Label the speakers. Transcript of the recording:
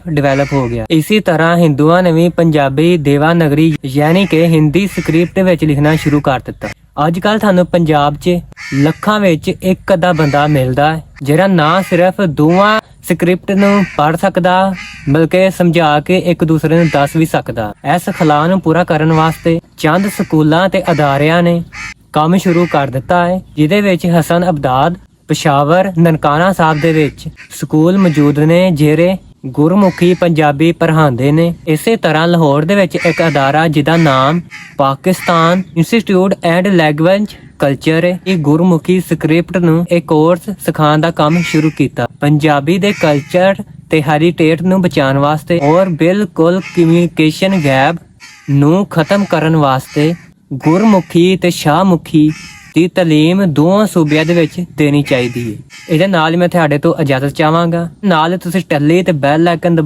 Speaker 1: Develop ਹੋ ਗਿਆ। ਇਸੇ ਤਰ੍ਹਾਂ ਹਿੰਦੂਆਂ ਨੇ ਵੀ ਪੰਜਾਬੀ ਦੇਵਾਨਗਰੀ ਯਾਨੀ ਕਿ ਹਿੰਦੀ ਸਕ੍ਰਿਪਟ ਵਿੱਚ ਲਿਖਣਾ ਸ਼ੁਰੂ ਕਰ ਦਿੱਤਾ। ਅੱਜ ਕੱਲ ਤੁਹਾਨੂੰ ਪੰਜਾਬ 'ਚ ਲੱਖਾਂ ਵਿੱਚ ਇੱਕ ਅੱਧਾ ਬੰਦਾ ਮਿਲਦਾ ਹੈ ਜਿਹੜਾ ਨਾ ਸਿਰਫ ਦੋਵਾਂ ਸਕ੍ਰਿਪਟ ਨੂੰ ਪੜ੍ਹ ਸਕਦਾ ਬਲਕਿ ਸਮਝਾ ਕੇ ਇੱਕ ਦੂਸਰੇ ਨੂੰ ਦੱਸ ਵੀ ਸਕਦਾ। ਇਸ ਖਲਾਅ ਨੂੰ ਪੂਰਾ ਕਰਨ ਵਾਸਤੇ ਚੰਦ ਸਕੂਲਾਂ ਤੇ ਅਦਾਰਿਆਂ ਨੇ ਕੰਮ ਸ਼ੁਰੂ ਕਰ ਦਿੱਤਾ ਹੈ, ਜਿਹਦੇ ਵਿੱਚ ਹਸਨ ਅਬਦਾਦ, ਪਸ਼ਾਵਰ, ਨਨਕਾਣਾ ਸਾਹਿਬ ਦੇ ਵਿੱਚ ਸਕੂਲ ਮੌਜੂਦ ਨੇ ਜਿਹੜੇ ਗੁਰਮੁਖੀ ਪੰਜਾਬੀ ਪੜ੍ਹਾਉਂਦੇ ਨੇ। ਇਸੇ ਤਰ੍ਹਾਂ ਲਾਹੌਰ ਦੇ ਵਿੱਚ ਇੱਕ ਅਦਾਰਾ ਜਿਹਦਾ ਨਾਮ Pakistan institute and language culture ਹੈ, ਇਹ ਗੁਰਮੁਖੀ ਸਕ੍ਰਿਪਟ ਨੂੰ ਇੱਕ ਕੋਰਸ ਸਿਖਾਉਣ ਦਾ ਕੰਮ ਸ਼ੁਰੂ ਕੀਤਾ। ਪੰਜਾਬੀ ਦੇ ਕਲਚਰ ਤੇ ਹੈਰੀਟੇਜ ਨੂੰ ਬਚਾਉਣ ਵਾਸਤੇ ਔਰ ਬਿਲਕੁਲ ਕਮਿਊਨੀਕੇਸ਼ਨ ਗੈਪ ਨੂੰ ਖਤਮ ਕਰਨ ਵਾਸਤੇ ਗੁਰਮੁਖੀ ਤੇ ਸ਼ਾਹਮੁਖੀ ਦੀ ਤਾਲੀਮ ਦੋਵਾਂ ਸੂਬਿਆਂ ਦੇ ਵਿੱਚ ਦੇਣੀ ਚਾਹੀਦੀ ਹੈ। ਇਹਦੇ ਨਾਲ ਮੈਂ ਤੁਹਾਡੇ ਤੋਂ ਇਜਾਜ਼ਤ ਚਾਹਾਂਗਾ। ਨਾਲ ਤੁਸੀਂ ਟੱਲੀ ਤੇ ਬੈਲ ਆਈਕਨ ਦਬਾ